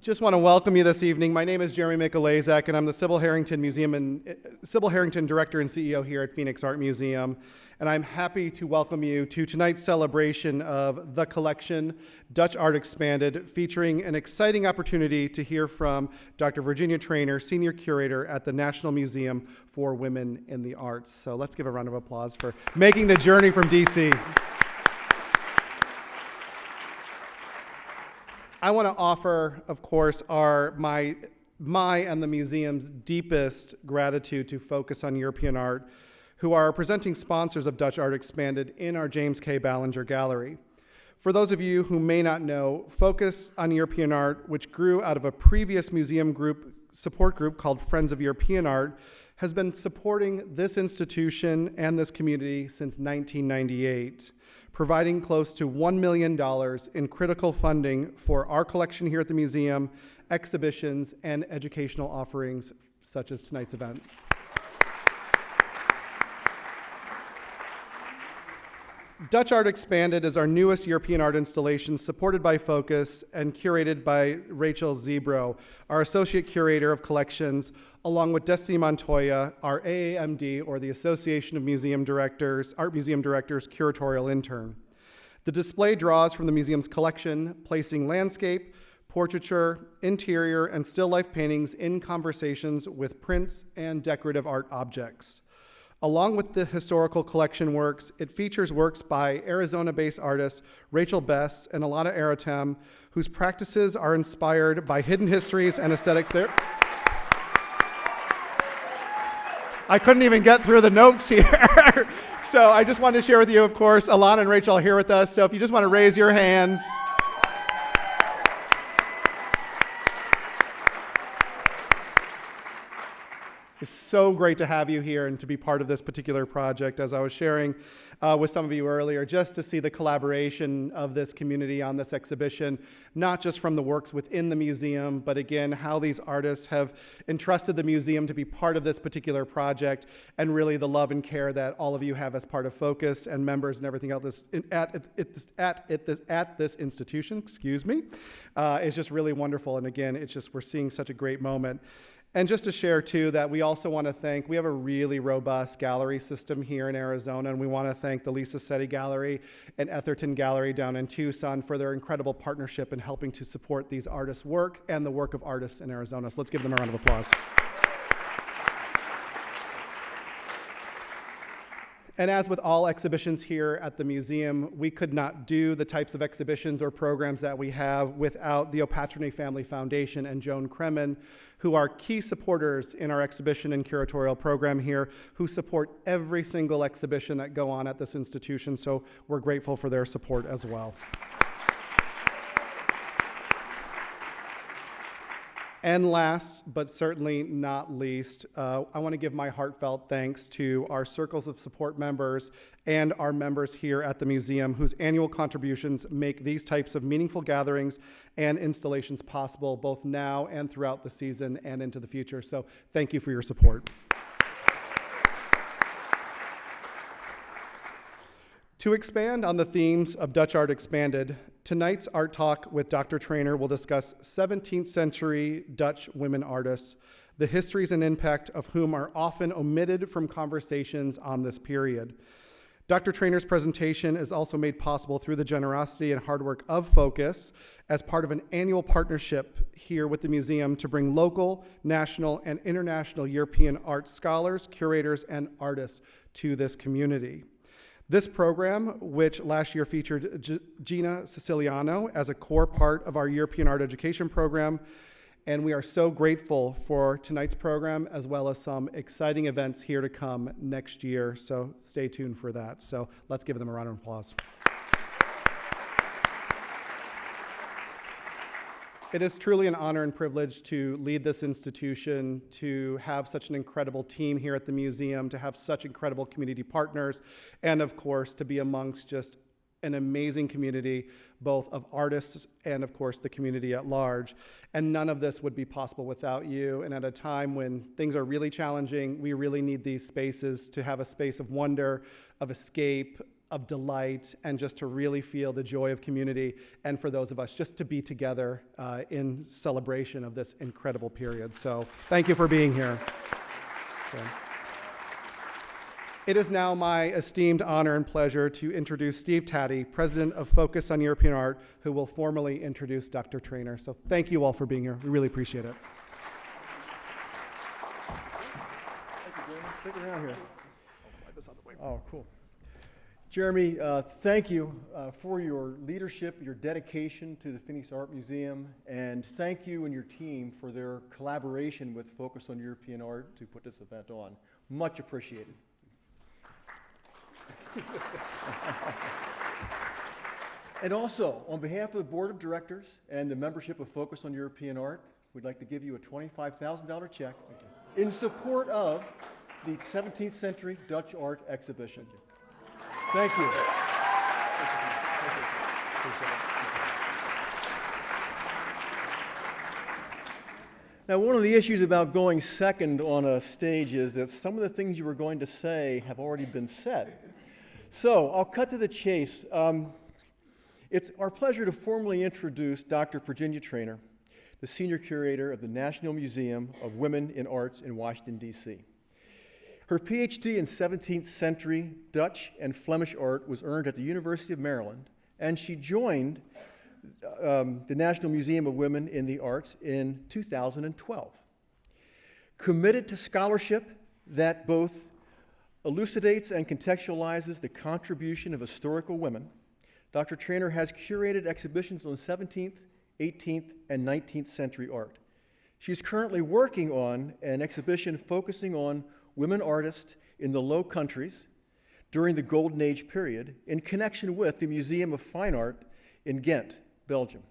Just want to welcome you this evening. My name is Jeremy Mikulazak, and I'm the Sybil Harrington Director and CEO here at Phoenix Art Museum. And I'm happy to welcome you to tonight's celebration of The Collection, Dutch Art Expanded, featuring an exciting opportunity to hear from Dr. Virginia Treanor, Senior Curator at the National Museum for Women in the Arts. So let's give a round of applause for making the journey from DC. I want to offer, of course, my and the museum's deepest gratitude to Focus on European Art, who are presenting sponsors of Dutch Art Expanded in our James K. Ballinger Gallery. For those of you who may not know, Focus on European Art, which grew out of a previous museum support group called Friends of European Art, has been supporting this institution and this community since 1998. Providing close to $1 million in critical funding for our collection here at the museum, exhibitions, and educational offerings such as tonight's event. Dutch Art Expanded is our newest European art installation supported by Focus and curated by Rachel Zebro, our Associate Curator of Collections, along with Destiny Montoya, our AAMD, or the Association of Museum Directors, Art Museum Directors, Curatorial Intern. The display draws from the museum's collection, placing landscape, portraiture, interior, and still life paintings in conversations with prints and decorative art objects. Along with the historical collection works, it features works by Arizona-based artists Rachel Bess and Alanna Airitam, whose practices are inspired by hidden histories and aesthetics there. I couldn't even get through the notes here. So I just wanted to share with you, of course, Alanna and Rachel are here with us, so if you just want to raise your hands. It's so great to have you here and to be part of this particular project. As I was sharing with some of you earlier, just to see the collaboration of this community on this exhibition, not just from the works within the museum, but again, how these artists have entrusted the museum to be part of this particular project, and really the love and care that all of you have as part of Focus and members and everything else at this institution, is just really wonderful. And again, it's just, we're seeing such a great moment. And just to share, too, that we also want to thank, we have a really robust gallery system here in Arizona, and we want to thank the Lisa Setti Gallery and Etherton Gallery down in Tucson for their incredible partnership in helping to support these artists' work and the work of artists in Arizona. So let's give them a round of applause. And as with all exhibitions here at the museum, we could not do the types of exhibitions or programs that we have without the Opatrine Family Foundation and Joan Kremen, who are key supporters in our exhibition and curatorial program here, who support every single exhibition that go on at this institution. So we're grateful for their support as well. And last, but certainly not least, I want to give my heartfelt thanks to our Circles of Support members and our members here at the museum, whose annual contributions make these types of meaningful gatherings and installations possible, both now and throughout the season and into the future. So thank you for your support. To expand on the themes of Dutch Art Expanded, tonight's Art Talk with Dr. Treanor will discuss 17th century Dutch women artists, the histories and impact of whom are often omitted from conversations on this period. Dr. Treanor's presentation is also made possible through the generosity and hard work of Focus as part of an annual partnership here with the museum to bring local, national, and international European art scholars, curators, and artists to this community. This program, which last year featured Gina Siciliano as a core part of our European art education program, and we are so grateful for tonight's program as well as some exciting events here to come next year, so stay tuned for that. So let's give them a round of applause. It is truly an honor and privilege to lead this institution, to have such an incredible team here at the museum, to have such incredible community partners, and of course, to be amongst just an amazing community, both of artists and of course the community at large. And none of this would be possible without you. And at a time when things are really challenging, we really need these spaces to have a space of wonder, of escape, of delight and just to really feel the joy of community, and for those of us just to be together in celebration of this incredible period. So thank you for being here. So, it is now my esteemed honor and pleasure to introduce Steve Taddy, President of Focus on European Art, who will formally introduce Dr. Treanor. So thank you all for being here. We really appreciate it. Thank you, Jeremy. Stick around here. I'll slide this out of the way. Oh, cool. Jeremy, thank you for your leadership, your dedication to the Phoenix Art Museum, and thank you and your team for their collaboration with Focus on European Art to put this event on. Much appreciated. And also, on behalf of the Board of Directors and the membership of Focus on European Art, we'd like to give you a $25,000 check in support of the 17th Century Dutch Art Exhibition. Thank you. Now, one of the issues about going second on a stage is that some of the things you were going to say have already been said. So I'll cut to the chase. It's our pleasure to formally introduce Dr. Virginia Treanor, the Senior Curator of the National Museum of Women in Arts in Washington, D.C. Her PhD in 17th century Dutch and Flemish art was earned at the University of Maryland, and she joined the National Museum of Women in the Arts in 2012. Committed to scholarship that both elucidates and contextualizes the contribution of historical women, Dr. Treanor has curated exhibitions on 17th, 18th, and 19th century art. She's currently working on an exhibition focusing on women artists in the Low Countries during the Golden Age period in connection with the Museum of Fine Art in Ghent, Belgium.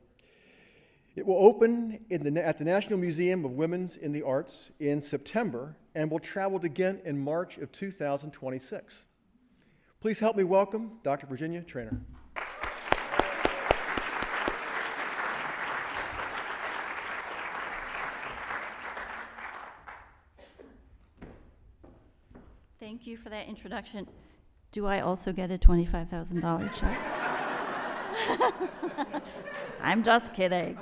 It will open at the National Museum of Women's in the Arts in September and will travel to Ghent in March of 2026. Please help me welcome Dr. Virginia Treanor. Thank you for that introduction. Do I also get a $25,000 check? I'm just kidding.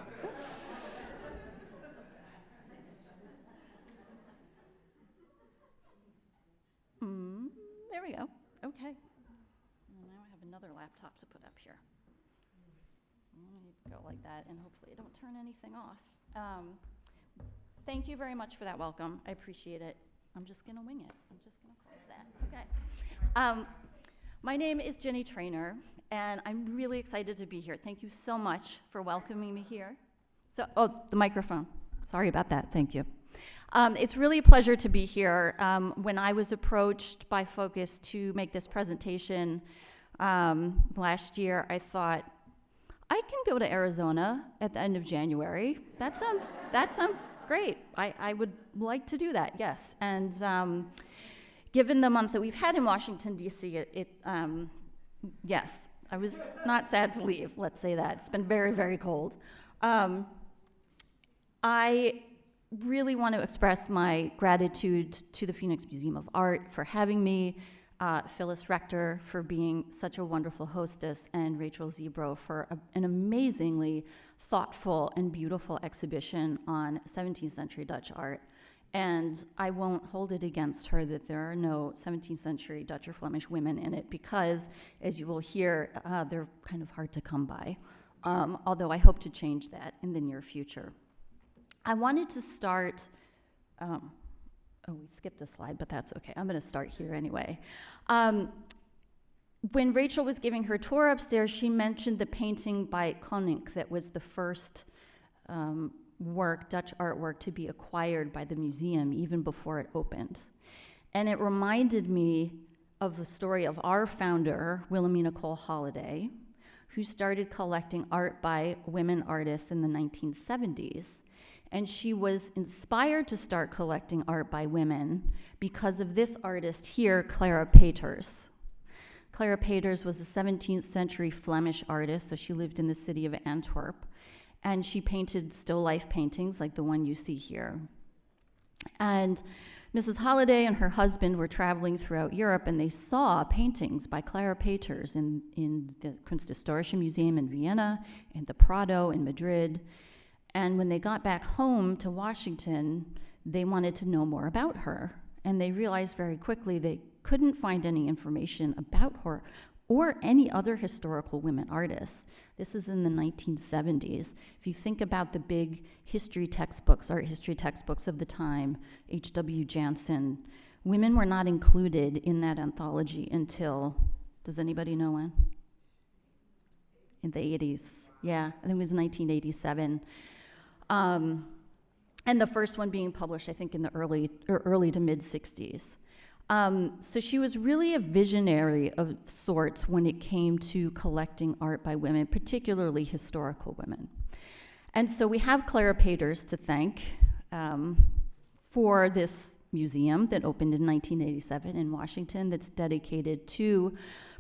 There we go. Okay. Now I have another laptop to put up here. Go like that, and hopefully I don't turn anything off. Thank you very much for that welcome. I appreciate it. I'm just going to wing it. I'm just going to close that. Okay. My name is Jenny Treanor, and I'm really excited to be here. Thank you so much for welcoming me here. The microphone. Sorry about that. Thank you. It's really a pleasure to be here. When I was approached by Focus to make this presentation last year, I thought, I can go to Arizona at the end of January. That sounds great. I would like to do that, yes. And given the month that we've had in Washington, D.C., yes, I was not sad to leave, let's say that. It's been very, very cold. I really want to express my gratitude to the Phoenix Museum of Art for having me, Phyllis Rector for being such a wonderful hostess, and Rachel Zebro for an amazingly thoughtful and beautiful exhibition on 17th century Dutch art. And I won't hold it against her that there are no 17th century Dutch or Flemish women in it because, as you will hear, they're kind of hard to come by, although I hope to change that in the near future. I wanted to start, we skipped a slide, but that's okay. I'm going to start here anyway. When Rachel was giving her tour upstairs, she mentioned the painting by Koninck that was the first Dutch artwork to be acquired by the museum even before it opened. And it reminded me of the story of our founder, Wilhelmina Cole Holliday, who started collecting art by women artists in the 1970s. And she was inspired to start collecting art by women because of this artist here, Clara Peters. Clara Peters was a 17th century Flemish artist, so she lived in the city of Antwerp, and she painted still life paintings like the one you see here. And Mrs. Holliday and her husband were traveling throughout Europe, and they saw paintings by Clara Peters in the Kunsthistorische Museum in Vienna, in the Prado in Madrid. And when they got back home to Washington, they wanted to know more about her. And they realized very quickly they couldn't find any information about her or any other historical women artists. This is in the 1970s. If you think about the big history textbooks, art history textbooks of the time, H.W. Jansen, women were not included in that anthology until, does anybody know when? In the 80s. Yeah, I think it was 1987. And the first one being published, I think, in the early to mid 60s. So she was really a visionary of sorts when it came to collecting art by women, particularly historical women. And so we have Clara Peters to thank for this museum that opened in 1987 in Washington that's dedicated to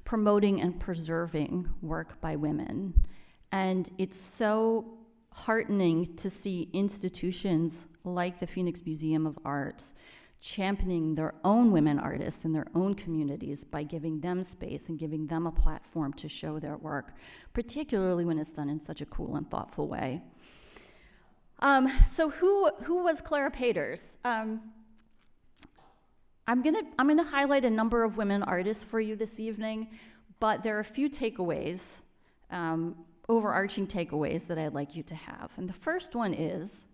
promoting and preserving work by women. And it's so heartening to see institutions like the Phoenix Museum of Arts championing their own women artists in their own communities by giving them space and giving them a platform to show their work, particularly when it's done in such a cool and thoughtful way. So who was Clara Peters? I'm gonna highlight a number of women artists for you this evening, but there are a few takeaways, overarching takeaways that I'd like you to have. And the first one is,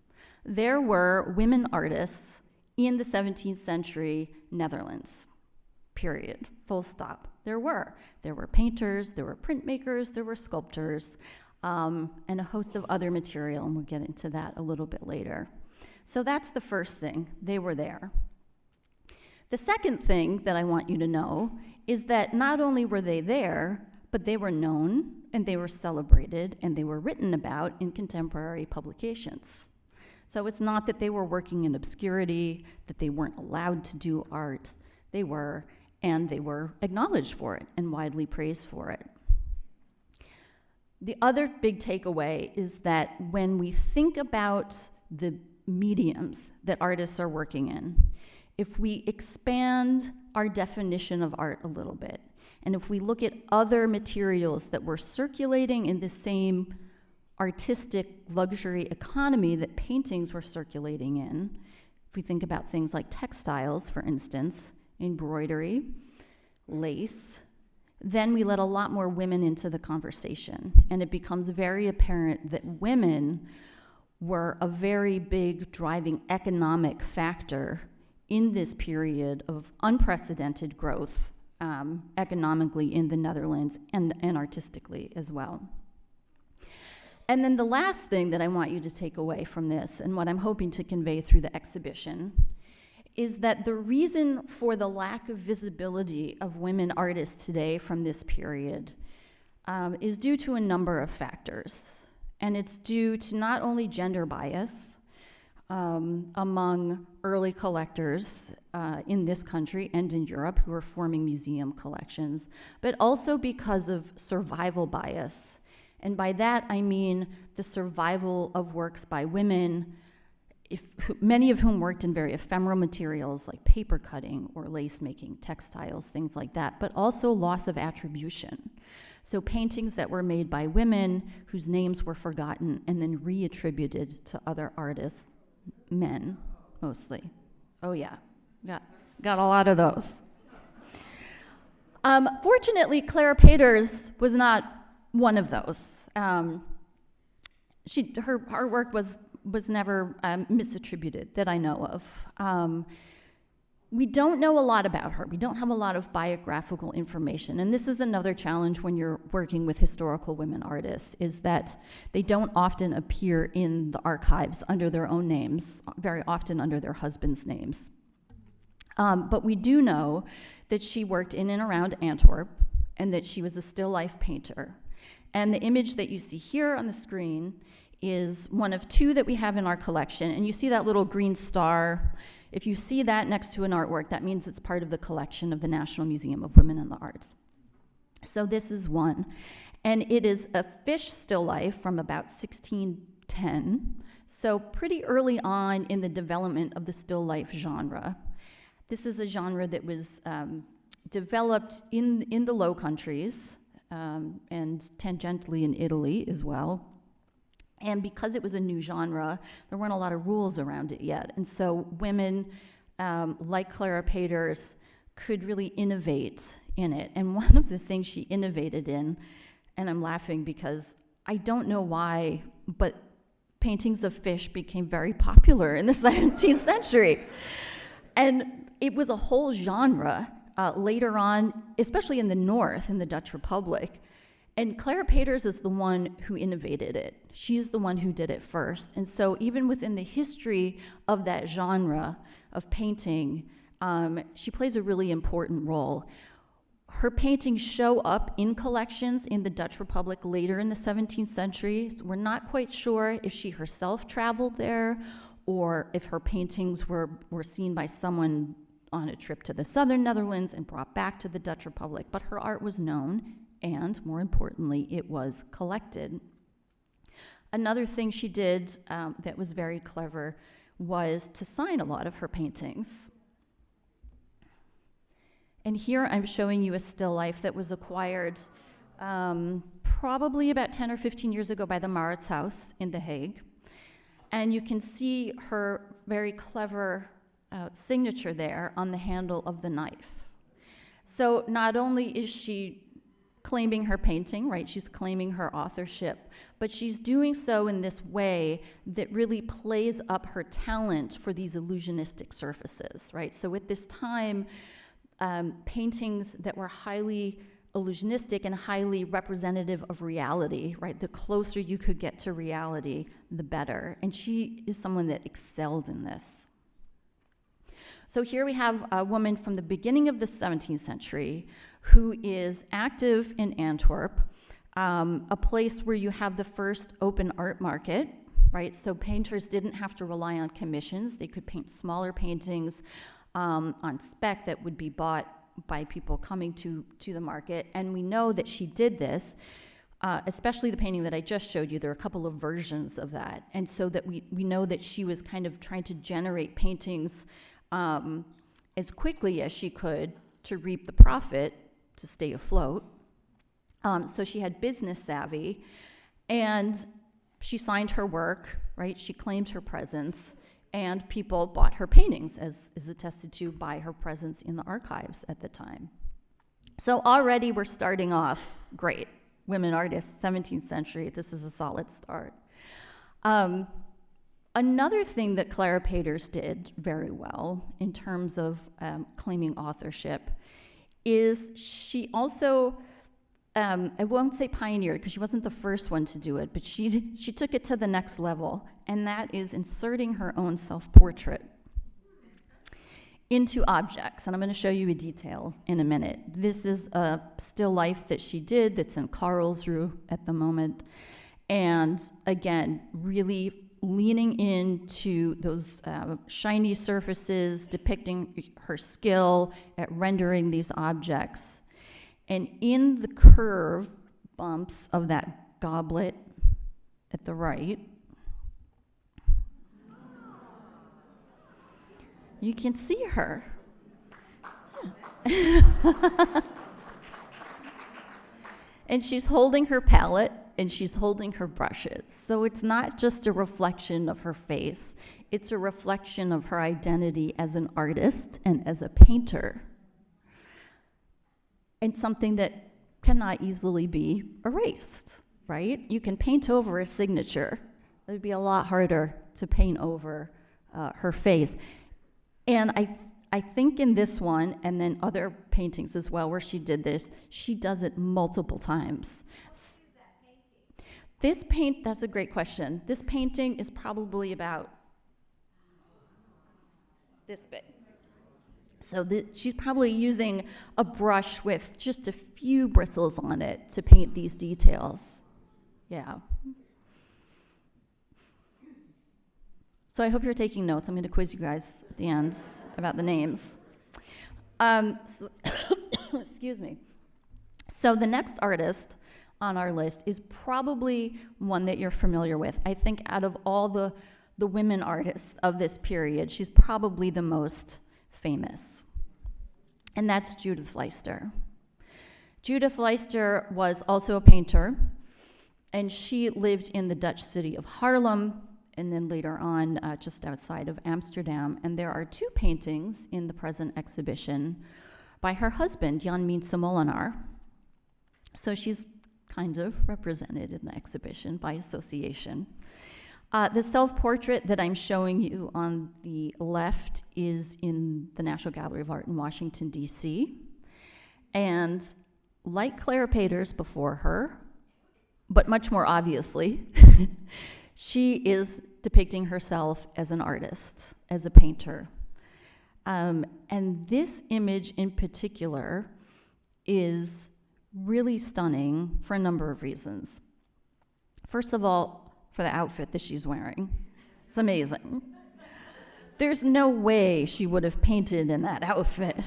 there were women artists in the 17th century Netherlands, period, full stop. There were painters, there were printmakers, there were sculptors, and a host of other material, and we'll get into that a little bit later. So that's the first thing, they were there. The second thing that I want you to know is that not only were they there, but they were known, and they were celebrated, and they were written about in contemporary publications. So it's not that they were working in obscurity, that they weren't allowed to do art. They were, and they were acknowledged for it and widely praised for it. The other big takeaway is that when we think about the mediums that artists are working in, if we expand our definition of art a little bit, and if we look at other materials that were circulating in the same artistic luxury economy that paintings were circulating in, if we think about things like textiles, for instance, embroidery, lace, then we let a lot more women into the conversation. And it becomes very apparent that women were a very big driving economic factor in this period of unprecedented growth economically in the Netherlands and artistically as well. And then the last thing that I want you to take away from this, and what I'm hoping to convey through the exhibition, is that the reason for the lack of visibility of women artists today from this period is due to a number of factors. And it's due to not only gender bias among early collectors in this country and in Europe who are forming museum collections, but also because of survival bias. And by that, I mean the survival of works by women, many of whom worked in very ephemeral materials like paper cutting or lace making, textiles, things like that, but also loss of attribution. So paintings that were made by women whose names were forgotten and then reattributed to other artists, men mostly. Oh yeah, got a lot of those. Fortunately, Clara Peters was not one of those. Her work was never misattributed that I know of. We don't know a lot about her. We don't have a lot of biographical information. And this is another challenge when you're working with historical women artists, is that they don't often appear in the archives under their own names, very often under their husbands' names. But we do know that she worked in and around Antwerp and that she was a still life painter. And the image that you see here on the screen is one of two that we have in our collection. And you see that little green star. If you see that next to an artwork, that means it's part of the collection of the National Museum of Women in the Arts. So this is one. And it is a fish still life from about 1610. So pretty early on in the development of the still life genre. This is a genre that was developed in the Low Countries and tangentially in Italy as well. And because it was a new genre, there weren't a lot of rules around it yet. And so women like Clara Peters could really innovate in it. And one of the things she innovated in, and I'm laughing because I don't know why, but paintings of fish became very popular in the 17th century. And it was a whole genre later on, especially in the North, in the Dutch Republic. And Clara Peters is the one who innovated it. She's the one who did it first. And so even within the history of that genre of painting, she plays a really important role. Her paintings show up in collections in the Dutch Republic later in the 17th century. So we're not quite sure if she herself traveled there or if her paintings were seen by someone on a trip to the southern Netherlands and brought back to the Dutch Republic. But her art was known, and more importantly, it was collected. Another thing she did that was very clever was to sign a lot of her paintings. And here I'm showing you a still life that was acquired probably about 10 or 15 years ago by the Mauritshuis in The Hague. And you can see her very clever signature there on the handle of the knife. So not only is she claiming her painting, right, she's claiming her authorship, but she's doing so in this way that really plays up her talent for these illusionistic surfaces, right? So at this time, paintings that were highly illusionistic and highly representative of reality, right? The closer you could get to reality, the better. And she is someone that excelled in this. So here we have a woman from the beginning of the 17th century who is active in Antwerp, a place where you have the first open art market, right? So painters didn't have to rely on commissions. They could paint smaller paintings on spec that would be bought by people coming to the market. And we know that she did this, especially the painting that I just showed you. There are a couple of versions of that. And so that we know that she was kind of trying to generate paintings as quickly as she could to reap the profit, to stay afloat. So she had business savvy, and she signed her work, right? She claimed her presence, and people bought her paintings, as is attested to by her presence in the archives at the time. So already we're starting off great. Women artists, 17th century, this is a solid start. Another thing that Clara Peters did very well in terms of claiming authorship is she also, I won't say pioneered because she wasn't the first one to do it, but she took it to the next level, and that is inserting her own self-portrait into objects. And I'm going to show you a detail in a minute. This is a still life that she did that's in Karlsruhe at the moment. And again, really leaning into those shiny surfaces, depicting her skill at rendering these objects. And in the curve bumps of that goblet at the right, you can see her. And she's holding her palette, and she's holding her brushes. So it's not just a reflection of her face, it's a reflection of her identity as an artist and as a painter. And something that cannot easily be erased, right? You can paint over a signature. It would be a lot harder to paint over her face. And I think in this one, and then other paintings as well where she did this, she does it multiple times. This paint, that's a great question. This painting is probably about this big. So she's probably using a brush with just a few bristles on it to paint these details. Yeah. So I hope you're taking notes. I'm going to quiz you guys at the end about the names. Excuse me. So the next artist on our list is probably one that you're familiar with. I think out of all the women artists of this period, she's probably the most famous, and that's Judith Leister. Judith Leister was also a painter, and she lived in the Dutch city of Haarlem, and then later on just outside of Amsterdam. And there are two paintings in the present exhibition by her husband, Jan Mietse Molenaar. So she's kind of represented in the exhibition by association. The self-portrait that I'm showing you on the left is in the National Gallery of Art in Washington, D.C. And like Claire Peters before her, but much more obviously, she is depicting herself as an artist, as a painter. And this image in particular is really stunning for a number of reasons. First of all, for the outfit that she's wearing. It's amazing. There's no way she would have painted in that outfit.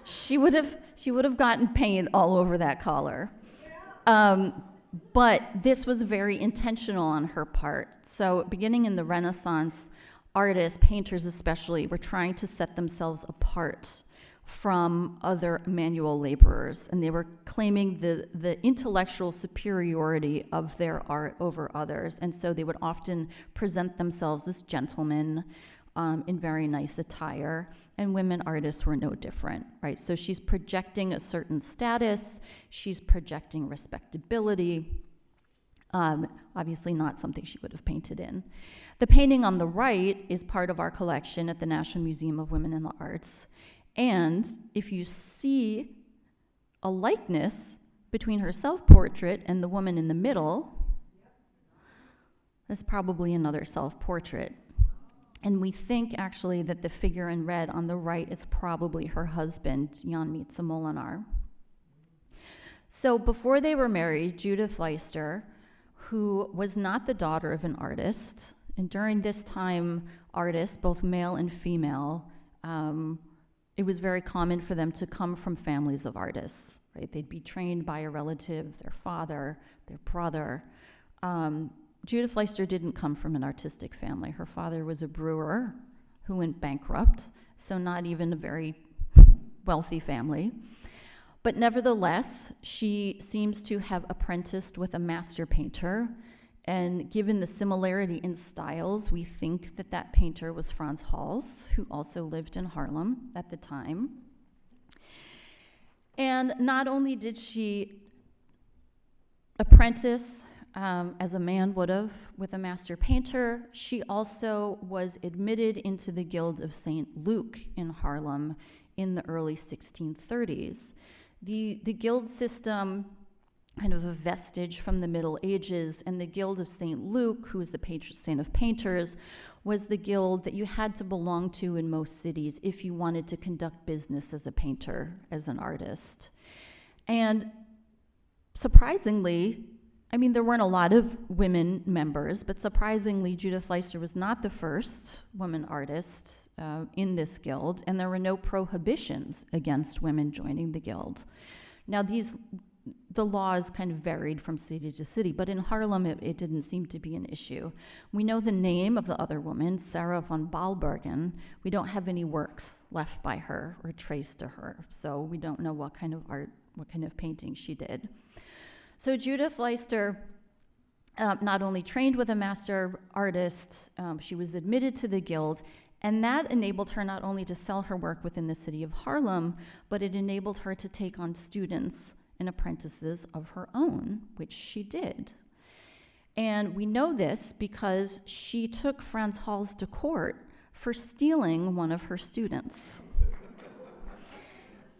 She would have gotten paint all over that collar. But this was very intentional on her part. So beginning in the Renaissance, artists, painters especially, were trying to set themselves apart from other manual laborers, and they were claiming the intellectual superiority of their art over others, and so they would often present themselves as gentlemen in very nice attire, and women artists were no different, right? So she's projecting a certain status, she's projecting respectability, obviously not something she would have painted in. The painting on the right is part of our collection at the National Museum of Women in the Arts. And if you see a likeness between her self-portrait and the woman in the middle, that's probably another self-portrait. And we think actually that the figure in red on the right is probably her husband, Jan Mietse Molenaar. So before they were married, Judith Leister, who was not the daughter of an artist, and during this time, artists, both male and female, it was very common for them to come from families of artists, right? They'd be trained by a relative, their father, their brother. Judith Leister didn't come from an artistic family. Her father was a brewer who went bankrupt, so not even a very wealthy family. But nevertheless, she seems to have apprenticed with a master painter, and given the similarity in styles, we think that that painter was Frans Hals, who also lived in Haarlem at the time. And not only did she apprentice as a man would have with a master painter, she also was admitted into the Guild of St. Luke in Haarlem in the early 1630s. The guild system, kind of a vestige from the Middle Ages, and the Guild of St. Luke, who is the patron saint of painters, was the guild that you had to belong to in most cities if you wanted to conduct business as a painter, as an artist. And surprisingly, I mean, there weren't a lot of women members, but surprisingly, Judith Leister was not the first woman artist in this guild, and there were no prohibitions against women joining the guild. Now, the laws kind of varied from city to city, but in Haarlem, it didn't seem to be an issue. We know the name of the other woman, Sarah van Baalbergen. We don't have any works left by her or traced to her, so we don't know what kind of art, what kind of painting she did. So Judith Leister not only trained with a master artist, she was admitted to the guild, and that enabled her not only to sell her work within the city of Haarlem, but it enabled her to take on students and apprentices of her own, which she did. And we know this because she took Frans Hals to court for stealing one of her students.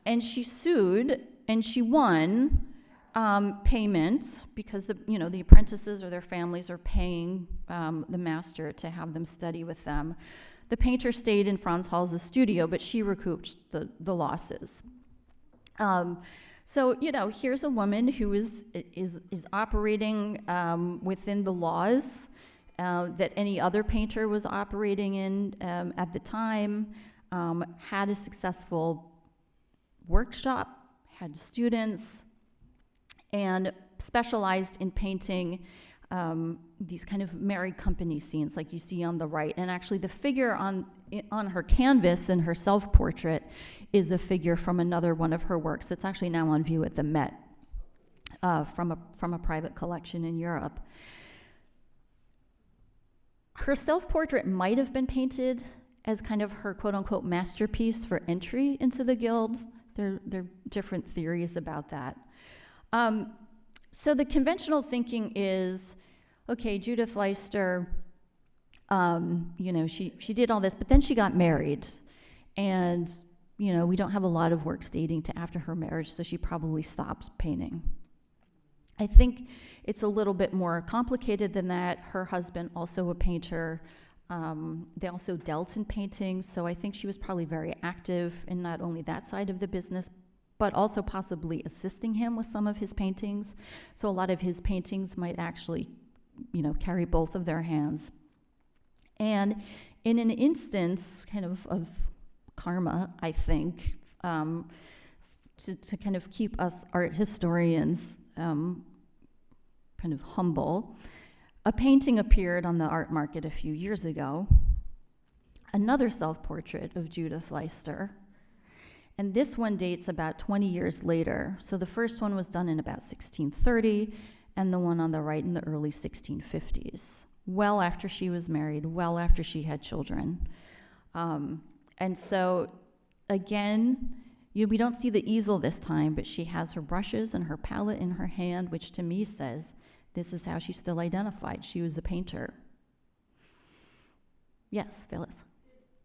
And she sued, and she won payment because the apprentices or their families are paying the master to have them study with them. The painter stayed in Frans Hals' studio, but she recouped the losses. So, here's a woman who is operating within the laws that any other painter was operating in at the time, had a successful workshop, had students, and specialized in painting these kind of married company scenes like you see on the right. And actually the figure on her canvas in her self-portrait is a figure from another one of her works that's actually now on view at the Met from a private collection in Europe. Her self-portrait might have been painted as kind of her quote-unquote masterpiece for entry into the guild. There are different theories about that. So the conventional thinking is, okay, Judith Leister, she did all this, but then she got married. And, we don't have a lot of works dating to after her marriage, so she probably stopped painting. I think it's a little bit more complicated than that. Her husband, also a painter, they also dealt in painting, so I think she was probably very active in not only that side of the business, but also possibly assisting him with some of his paintings. So a lot of his paintings might actually, carry both of their hands. And in an instance kind of karma, I think, to kind of keep us art historians kind of humble, a painting appeared on the art market a few years ago, another self-portrait of Judith Leister, and this one dates about 20 years later. So the first one was done in about 1630, and the one on the right in the early 1650s, well after she was married, well after she had children. And so, again, we don't see the easel this time, but she has her brushes and her palette in her hand, which to me says this is how she's still identified. She was a painter. Yes, Phyllis?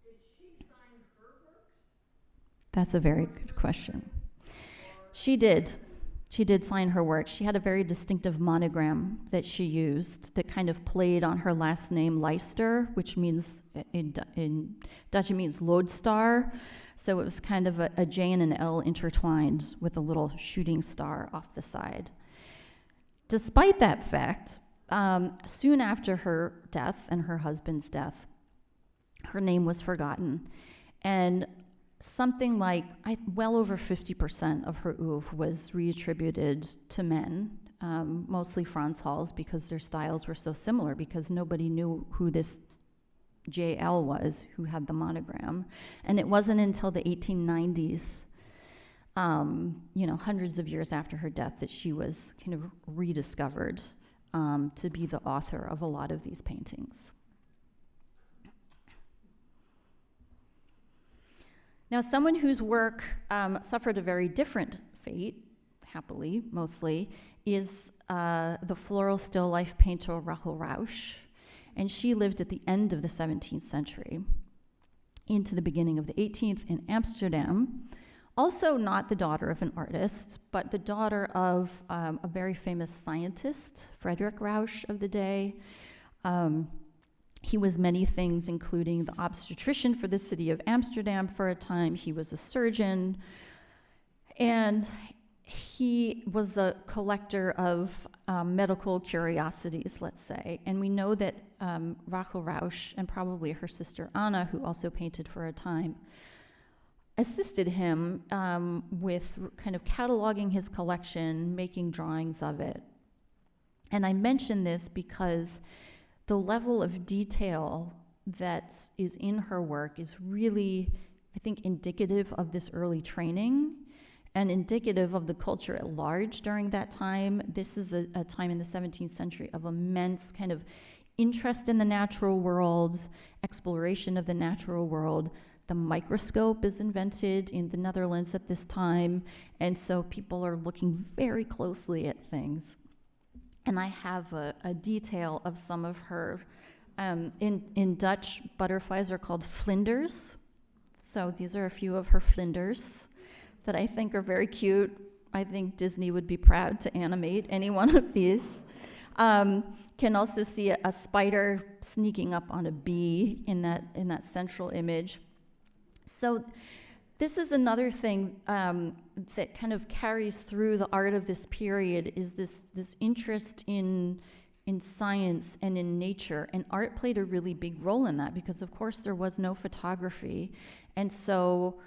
Did she sign her works? That's a very good question. She did. She did sign her work. She had a very distinctive monogram that she used that kind of played on her last name, Leister, which means, in Dutch, it means lodestar. So it was kind of a J and an L intertwined with a little shooting star off the side. Despite that fact, soon after her death and her husband's death, her name was forgotten. And something like well over 50% of her oeuvre was reattributed to men, mostly Franz Hals, because their styles were so similar, because nobody knew who this JL was, who had the monogram. And it wasn't until the 1890s, hundreds of years after her death, that she was kind of rediscovered to be the author of a lot of these paintings. Now, someone whose work suffered a very different fate, happily, mostly, is the floral still life painter Rachel Rausch. And she lived at the end of the 17th century into the beginning of the 18th in Amsterdam. Also not the daughter of an artist, but the daughter of a very famous scientist, Frederick Rausch of the day. He was many things, including the obstetrician for the city of Amsterdam for a time. He was a surgeon, and he was a collector of medical curiosities, let's say. And we know that Rachel Rausch, and probably her sister Anna, who also painted for a time, assisted him with kind of cataloging his collection, making drawings of it. And I mention this because the level of detail that is in her work is really, I think, indicative of this early training and indicative of the culture at large during that time. This is a time in the 17th century of immense kind of interest in the natural world, exploration of the natural world. The microscope is invented in the Netherlands at this time, and so people are looking very closely at things. And I have a detail of some of her, in Dutch, butterflies are called vlinders. So these are a few of her vlinders that I think are very cute. I think Disney would be proud to animate any one of these. Can also see a spider sneaking up on a bee in that central image. So this is another thing that kind of carries through the art of this period, is this interest in science and in nature. And art played a really big role in that, because of course there was no photography. And so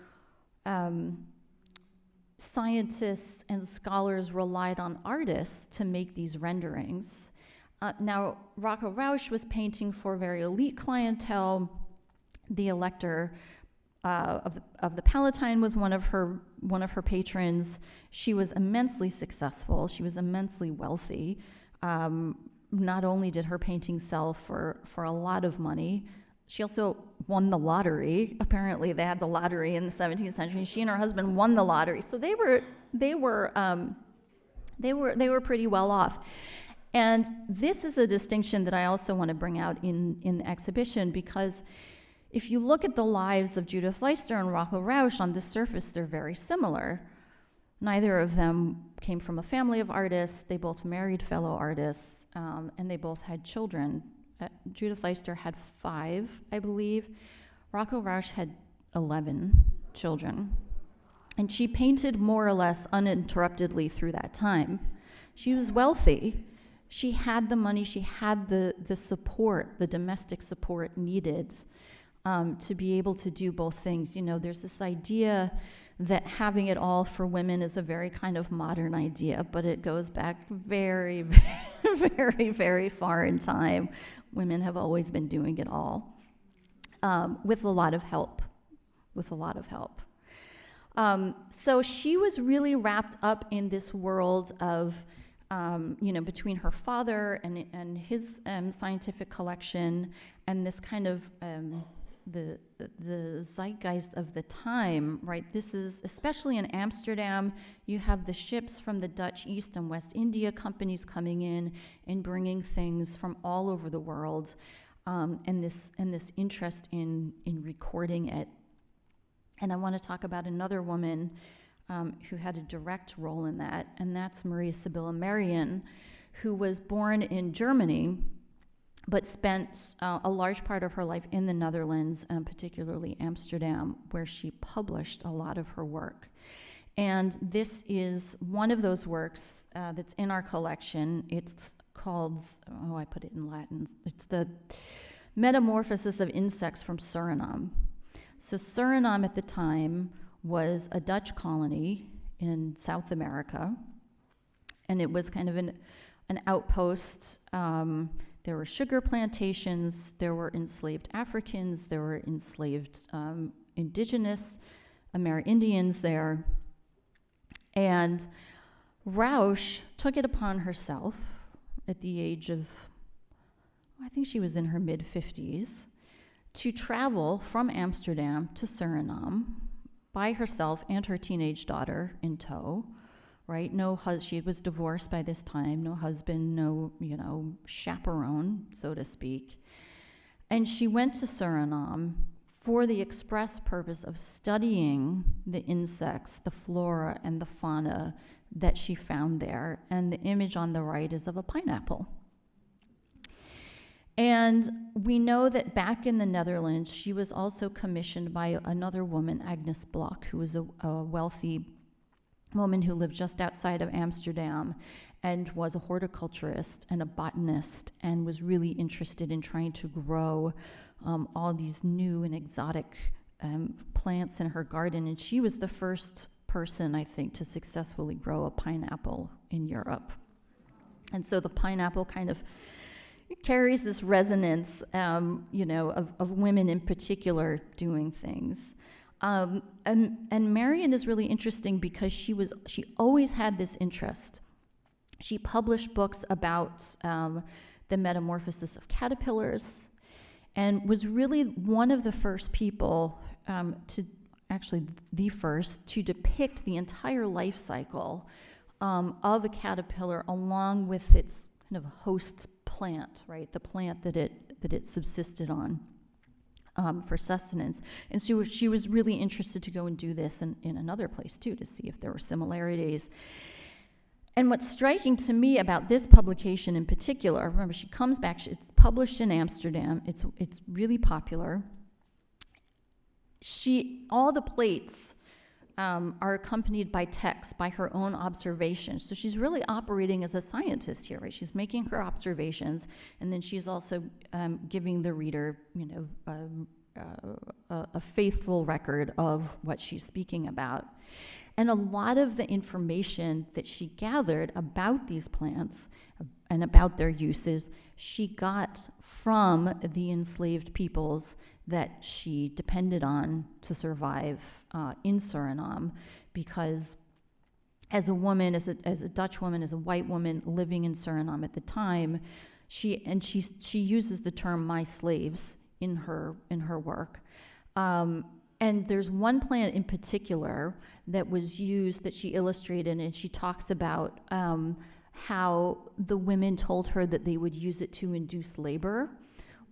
scientists and scholars relied on artists to make these renderings. Now, Rocco Rausch was painting for very elite clientele. The Elector of the Palatine was one of her patrons. She was immensely successful. She was immensely wealthy. Not only did her paintings sell for a lot of money, she also won the lottery. Apparently, they had the lottery in the 17th century. She and her husband won the lottery, so they were pretty well off. And this is a distinction that I also want to bring out in the exhibition, because if you look at the lives of Judith Leister and Rocco Rausch, on the surface, they're very similar. Neither of them came from a family of artists. They both married fellow artists, and they both had children. Judith Leister had 5, I believe. Rocco Rausch had 11 children. And she painted more or less uninterruptedly through that time. She was wealthy. She had the money, she had the support, the domestic support needed to be able to do both things. You know, there's this idea that having it all for women is a very kind of modern idea, but it goes back very, very, very far in time. Women have always been doing it all, with a lot of help, So she was really wrapped up in this world of, between her father and his scientific collection and this kind of the zeitgeist of the time, right? This is, especially in Amsterdam, you have the ships from the Dutch East and West India companies coming in and bringing things from all over the world, and this interest in recording it. And I want to talk about another woman who had a direct role in that, and that's Maria Sibylla Merian, who was born in Germany, but spent a large part of her life in the Netherlands, particularly Amsterdam, where she published a lot of her work. And this is one of those works that's in our collection. It's called, I put it in Latin, it's the Metamorphosis of Insects from Suriname. So Suriname at the time was a Dutch colony in South America, and it was kind of an outpost. There were sugar plantations, there were enslaved Africans, there were enslaved indigenous Amerindians there. And Rausch took it upon herself at the age of, I think she was in her mid-50s, to travel from Amsterdam to Suriname by herself and her teenage daughter in tow, right? She was divorced by this time, no husband, no, chaperone, so to speak. And she went to Suriname for the express purpose of studying the insects, the flora and the fauna that she found there. And the image on the right is of a pineapple. And we know that back in the Netherlands, she was also commissioned by another woman, Agnes Bloch, who was a wealthy woman who lived just outside of Amsterdam and was a horticulturist and a botanist and was really interested in trying to grow all these new and exotic plants in her garden. And she was the first person, I think, to successfully grow a pineapple in Europe. And so the pineapple kind of carries this resonance, of women in particular doing things. And Marian is really interesting because she always had this interest. She published books about the metamorphosis of caterpillars, and was really one of the first people the first to depict the entire life cycle of a caterpillar along with its kind of host plant, right? The plant that it subsisted on for sustenance. And so she was really interested to go and do this in another place too, to see if there were similarities. And what's striking to me about this publication in particular, remember she comes back, it's published in Amsterdam, it's really popular. All the plates are accompanied by text, by her own observations. So she's really operating as a scientist here, right? She's making her observations, and then she's also giving the reader, a faithful record of what she's speaking about. And a lot of the information that she gathered about these plants and about their uses she got from the enslaved peoples that she depended on to survive in Suriname, because as a woman, as a Dutch woman, as a white woman living in Suriname at the time, she uses the term "my slaves" in her work. And there's one plant in particular that was used that she illustrated, and she talks about how the women told her that they would use it to induce labor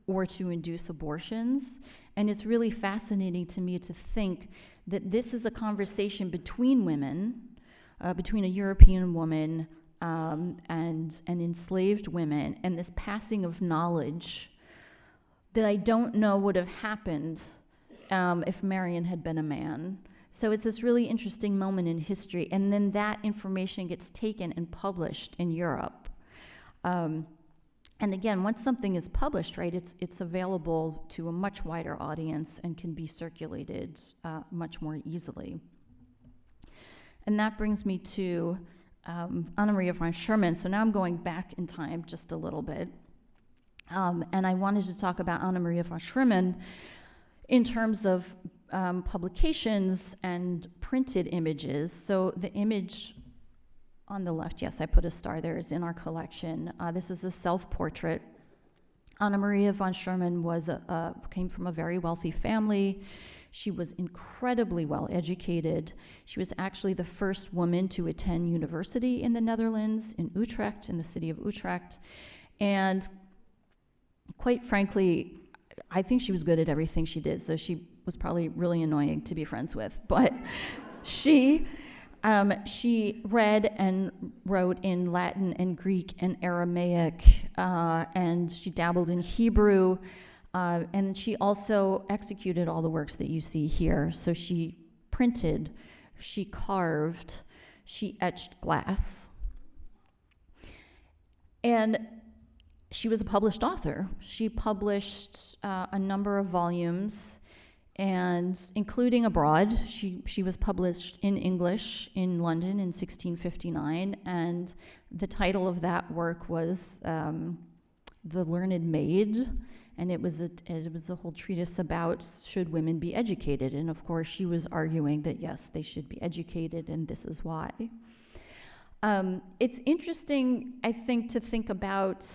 or to induce abortions. And it's really fascinating to me to think that this is a conversation between women, between a European woman and enslaved women, and this passing of knowledge that I don't know would have happened if Marion had been a man. So it's this really interesting moment in history, and then that information gets taken and published in Europe. And again, once something is published, right, it's available to a much wider audience and can be circulated much more easily. And that brings me to Anna Maria von Scherman. So now I'm going back in time just a little bit. And I wanted to talk about Anna Maria von Scherman in terms of publications and printed images. So the image on the left, yes, I put a star there, is in our collection. This is a self-portrait. Anna Maria von Scherman came from a very wealthy family. She was incredibly well educated. She was actually the first woman to attend university in the Netherlands, in Utrecht, in the city of Utrecht. And quite frankly, I think she was good at everything she did, so she was probably really annoying to be friends with. But she read and wrote in Latin and Greek and Aramaic, and she dabbled in Hebrew, and she also executed all the works that you see here. So she printed, she carved, she etched glass. And she was a published author. She published a number of volumes, and including abroad. She was published in English in London in 1659, and the title of that work was The Learned Maid, and it was a whole treatise about should women be educated, and of course she was arguing that yes, they should be educated, and this is why. It's interesting, I think, to think about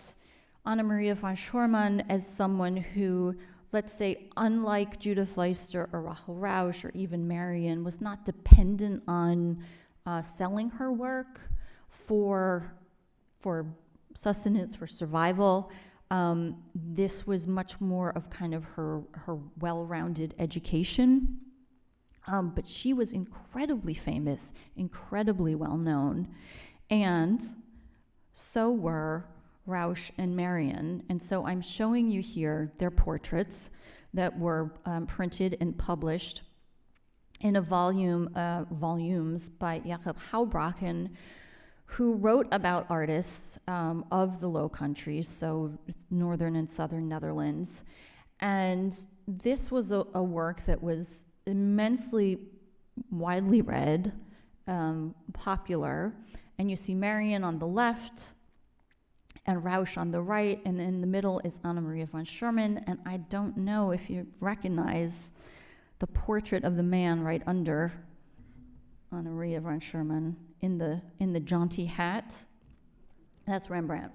Anna Maria von Scherman as someone who, let's say, unlike Judith Leister or Rachel Rausch or even Marion, was not dependent on selling her work for sustenance, for survival. This was much more of kind of her well-rounded education. But she was incredibly famous, incredibly well-known, and so were Rausch and Marion. And so I'm showing you here their portraits that were printed and published in a volumes by Jacob Houbraken, who wrote about artists of the Low Countries, so northern and southern Netherlands. And this was a work that was immensely widely read, popular. And you see Marion on the left, and Rausch on the right, and in the middle is Anna Maria von Scherman, and I don't know if you recognize the portrait of the man right under Anna Maria von Scherman in the jaunty hat. That's Rembrandt.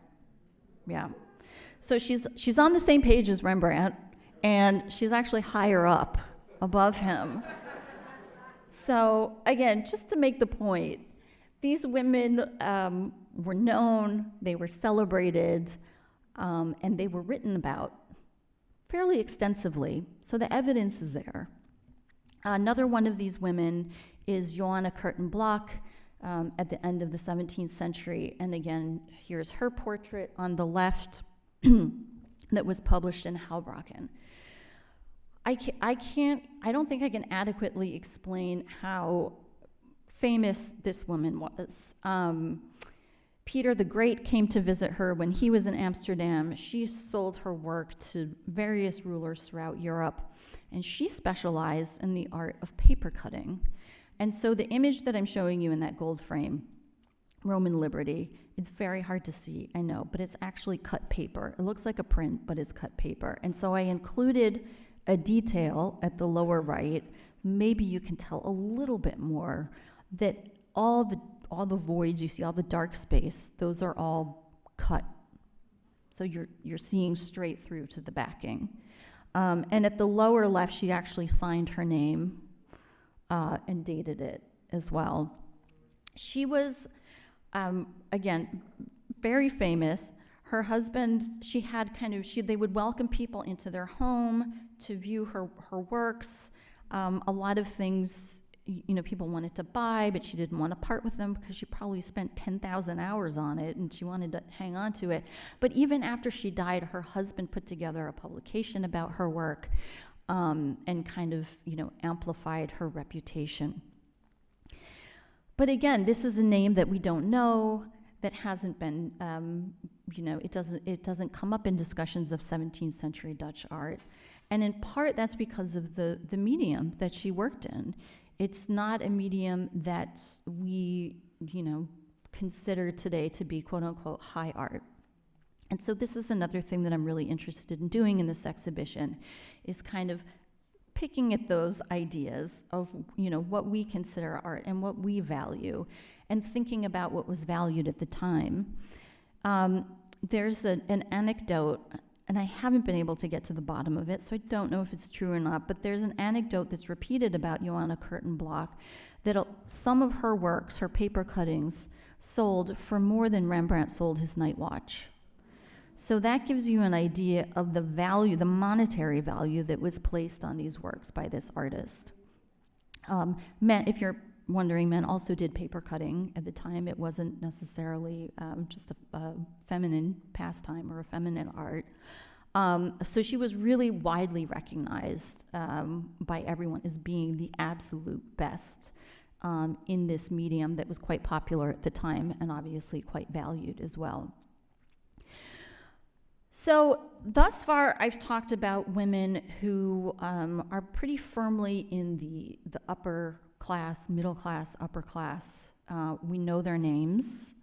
Yeah. So she's on the same page as Rembrandt, and she's actually higher up above him. So again, just to make the point, these women were known, they were celebrated, and they were written about fairly extensively, so the evidence is there. Another one of these women is Johanna Kurtenbach at the end of the 17th century, and again, here's her portrait on the left that was published in Houbraken. I don't think I can adequately explain how famous this woman was. Peter the Great came to visit her when he was in Amsterdam. She sold her work to various rulers throughout Europe, and she specialized in the art of paper cutting. And so the image that I'm showing you in that gold frame Roman Liberty. It's very hard to see, I know, but it's actually cut paper. It looks like a print, but it's cut paper. And so I included a detail at the lower right. Maybe you can tell a little bit more that all the voids you see, all the dark space, those are all cut. So you're seeing straight through to the backing. And at the lower left, she actually signed her name and dated it as well. She was, again, very famous. Her husband, they would welcome people into their home to view her works. A lot of things, people wanted to buy, but she didn't want to part with them because she probably spent 10,000 hours on it and she wanted to hang on to it. But even after she died, her husband put together a publication about her work and kind of, amplified her reputation. But again, this is a name that we don't know, that hasn't been, it doesn't come up in discussions of 17th century Dutch art. And in part, that's because of the medium that she worked in. It's not a medium that we, consider today to be quote unquote high art. And so this is another thing that I'm really interested in doing in this exhibition, is kind of picking at those ideas of, what we consider art and what we value, and thinking about what was valued at the time. There's an anecdote, and I haven't been able to get to the bottom of it, so I don't know if it's true or not, but there's an anecdote that's repeated about Johanna Kurtenbach, that some of her works, her paper cuttings, sold for more than Rembrandt sold his night watch. So that gives you an idea of the value, the monetary value that was placed on these works by this artist. Men, if you're wondering, men also did paper cutting at the time. It wasn't necessarily just a feminine pastime or a feminine art. So she was really widely recognized by everyone as being the absolute best in this medium that was quite popular at the time and obviously quite valued as well. So thus far, I've talked about women who are pretty firmly in the upper class, middle class, upper class. We know their names.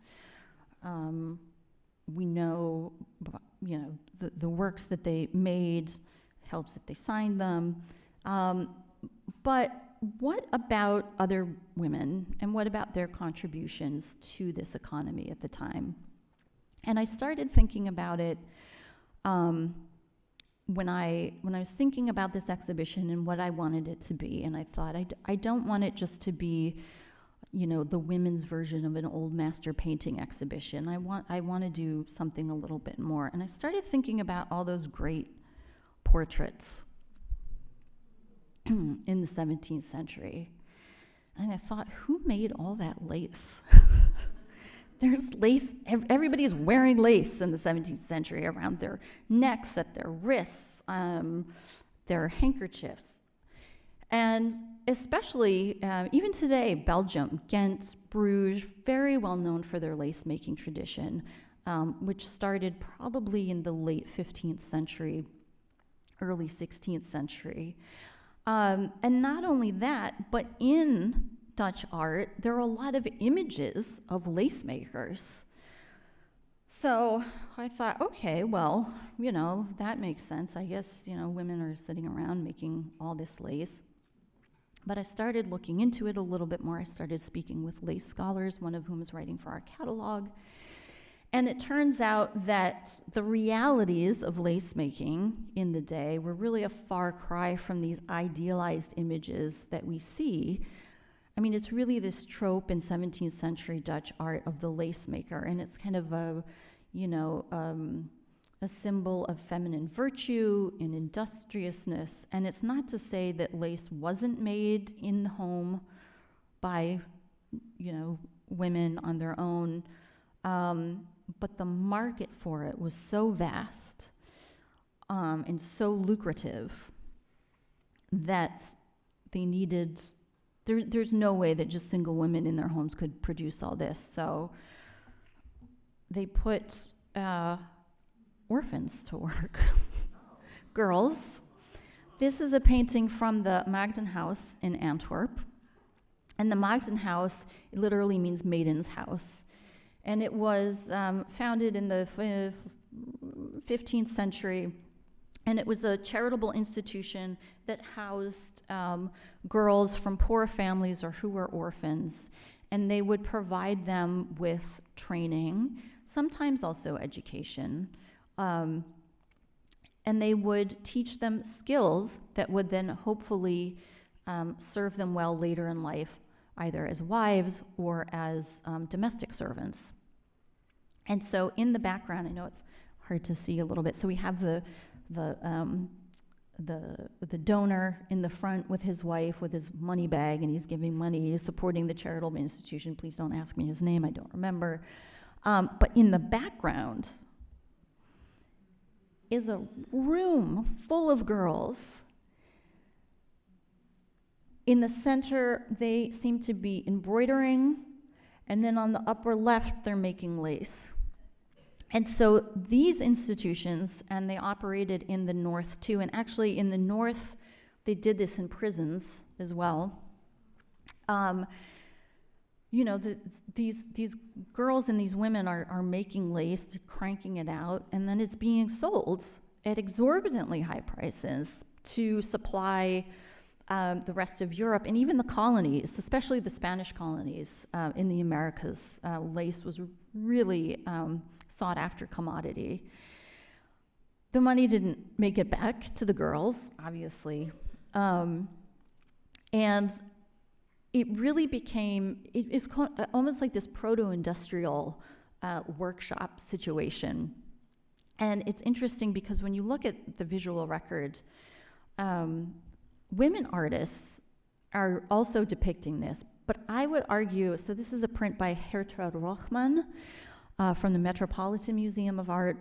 We know, the works that they made. Helps if they signed them. But what about other women, and what about their contributions to this economy at the time? And I started thinking about it when I was thinking about this exhibition and what I wanted it to be, and I thought I don't want it just to be, the women's version of an old master painting exhibition. I want to do something a little bit more. And I started thinking about all those great portraits in the 17th century, and I thought, who made all that lace? There's lace, everybody's wearing lace in the 17th century around their necks, at their wrists, their handkerchiefs. And especially, even today, Belgium, Ghent, Bruges, very well known for their lace-making tradition, which started probably in the late 15th century, early 16th century. And not only that, but in Dutch art, there are a lot of images of lace makers. So I thought, okay, well, that makes sense. I guess, women are sitting around making all this lace. But I started looking into it a little bit more. I started speaking with lace scholars, one of whom is writing for our catalog. And it turns out that the realities of lace making in the day were really a far cry from these idealized images that we see. I mean, it's really this trope in 17th century Dutch art of the lace maker, and it's kind of a symbol of feminine virtue and industriousness. And it's not to say that lace wasn't made in the home by, women on their own, but the market for it was so vast and so lucrative that they needed. There's no way that just single women in their homes could produce all this. So they put orphans to work. Girls. This is a painting from the Maagdenhuis in Antwerp. And the Maagdenhuis literally means maiden's house. And it was founded in the 15th century, and it was a charitable institution that housed girls from poor families or who were orphans, and they would provide them with training, sometimes also education, and they would teach them skills that would then hopefully serve them well later in life, either as wives or as domestic servants. And so in the background, I know it's hard to see a little bit, so we have the donor in the front with his wife with his money bag, and he's giving money, he's supporting the charitable institution. Please don't ask me his name, I don't remember. But in the background is a room full of girls. In the center, they seem to be embroidering, and then on the upper left, they're making lace. And so these institutions, and they operated in the north too, and actually in the north, they did this in prisons as well. These girls and these women are making lace, they're cranking it out, and then it's being sold at exorbitantly high prices to supply the rest of Europe and even the colonies, especially the Spanish colonies in the Americas. Lace was really sought-after commodity. The money didn't make it back to the girls, obviously, and it really became, it's almost like this proto-industrial workshop situation. And it's interesting because when you look at the visual record, women artists are also depicting this, but I would argue, so this is a print by Whiteman from the Metropolitan Museum of Art,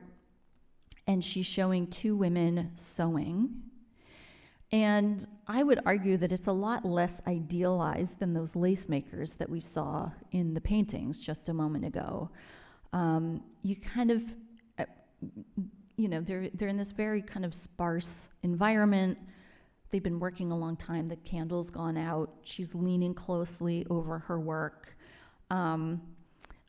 and she's showing two women sewing. And I would argue that it's a lot less idealized than those lace makers that we saw in the paintings just a moment ago. You kind of, they're in this very kind of sparse environment. They've been working a long time. The candle's gone out. She's leaning closely over her work.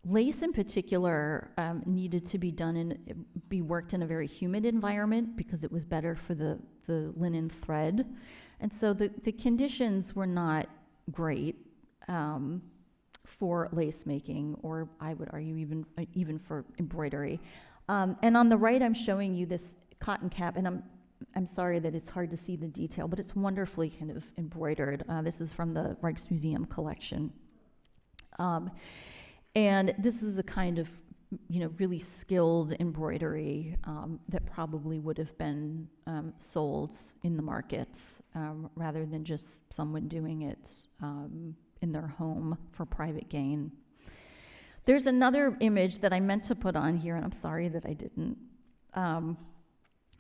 Lace in particular needed to be worked in a very humid environment because it was better for the linen thread. And so the conditions were not great for lace making, or I would argue even for embroidery. And on the right, I'm showing you this cotton cap, and I'm sorry that it's hard to see the detail, but it's wonderfully kind of embroidered. This is from the Rijksmuseum collection. And this is a kind of, really skilled embroidery that probably would have been sold in the markets rather than just someone doing it in their home for private gain. There's another image that I meant to put on here, and I'm sorry that I didn't.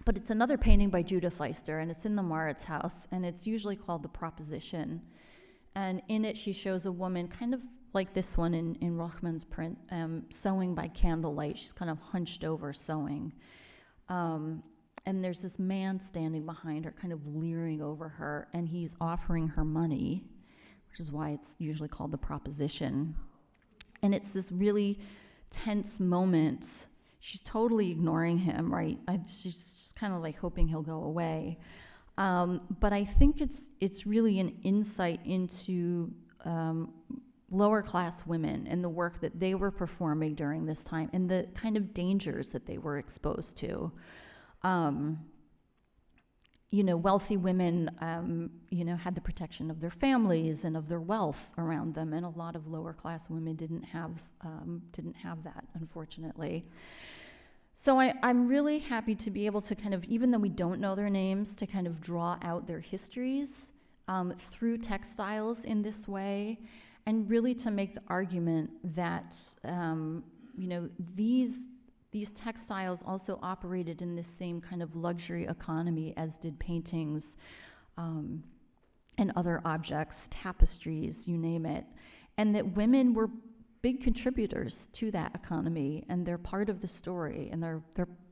But it's another painting by Judith Leister, and it's in the Maurits house, and it's usually called The Proposition. And in it, she shows a woman kind of like this one in Rochman's print, sewing by candlelight. She's kind of hunched over sewing. And there's this man standing behind her, kind of leering over her, and he's offering her money, which is why it's usually called The Proposition. And it's this really tense moment. She's totally ignoring him, right? She's just kind of like hoping he'll go away. But I think it's really an insight into lower class women and the work that they were performing during this time and the kind of dangers that they were exposed to. Wealthy women, had the protection of their families and of their wealth around them, and a lot of lower class women didn't have that, unfortunately. So I'm really happy to be able to kind of, even though we don't know their names, to kind of draw out their histories through textiles in this way, and really to make the argument that, these textiles also operated in this same kind of luxury economy as did paintings and other objects, tapestries, you name it, and that women were big contributors to that economy, and they're part of the story, and they're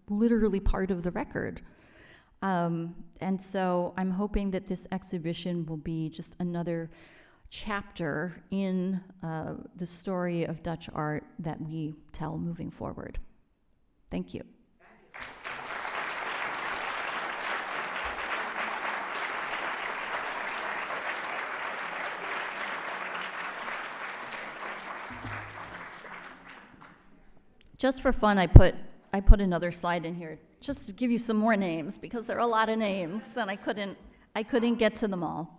literally part of the record. And so I'm hoping that this exhibition will be just another, chapter in the story of Dutch art that we tell moving forward. Thank you. Just for fun, I put another slide in here just to give you some more names, because there are a lot of names and I couldn't get to them all.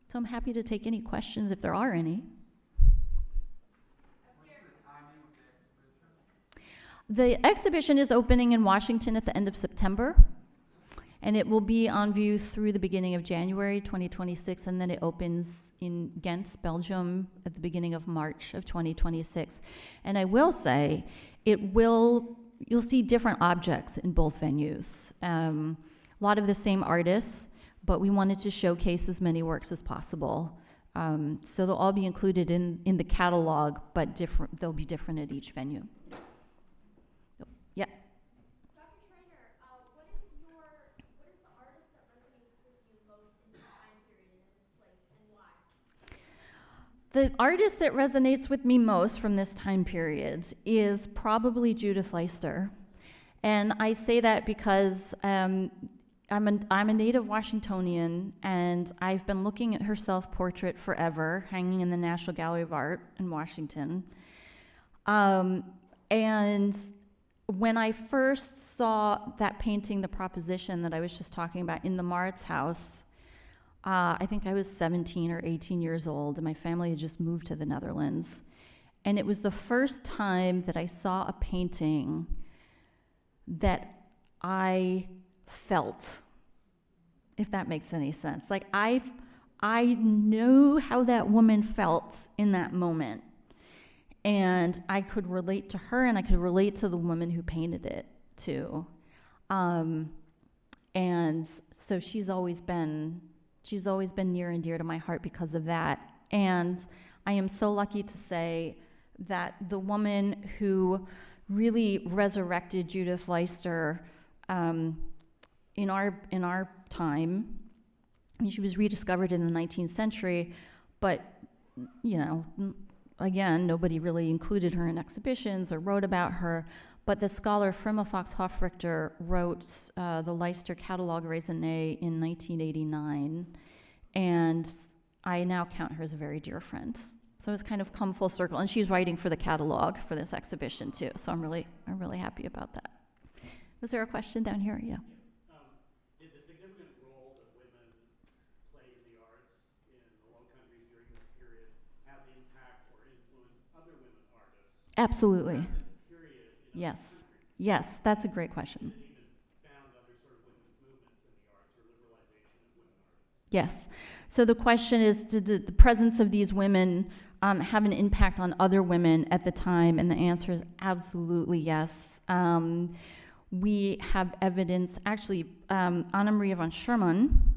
So I'm happy to take any questions if there are any. The exhibition is opening in Washington at the end of September, and it will be on view through the beginning of January 2026, and then it opens in Ghent, Belgium, at the beginning of March of 2026. And I will say, you'll see different objects in both venues. A lot of the same artists, but we wanted to showcase as many works as possible. So they'll all be included in the catalog, but they'll be different at each venue. Yeah. Dr. Treanor, what is the artist that resonates with you most in this time period and in this place, and why? The artist that resonates with me most from this time period is probably Judith Leister. And I say that because I'm a native Washingtonian, and I've been looking at her self-portrait forever, hanging in the National Gallery of Art in Washington. And when I first saw that painting, The Proposition, that I was just talking about, in the Maurits house, I think I was 17 or 18 years old, and my family had just moved to the Netherlands. And it was the first time that I saw a painting that I felt, if that makes any sense. Like, I knew how that woman felt in that moment. And I could relate to her, and I could relate to the woman who painted it, too. And so she's always been near and dear to my heart because of that. And I am so lucky to say that the woman who really resurrected Judith Leister in our time, I mean, she was rediscovered in the 19th century, but, you know, again, nobody really included her in exhibitions or wrote about her. But the scholar Frima Fox-Hofrichter wrote the Leister Catalogue Raisonné in 1989, and I now count her as a very dear friend. So it's kind of come full circle, and she's writing for the catalog for this exhibition too. So I'm really happy about that. Was there a question down here? Yeah. Did the significant role that women played in the arts in the Low Countries during this period have impact or influence other women artists? Absolutely. Period, Yes. Yes, that's a great question. and even found other sort of women's movements in the arts or liberalization of women artists? Yes. So the question is, did the presence of these women have an impact on other women at the time? And the answer is absolutely yes. We have evidence, actually, Anna Maria von Schumann,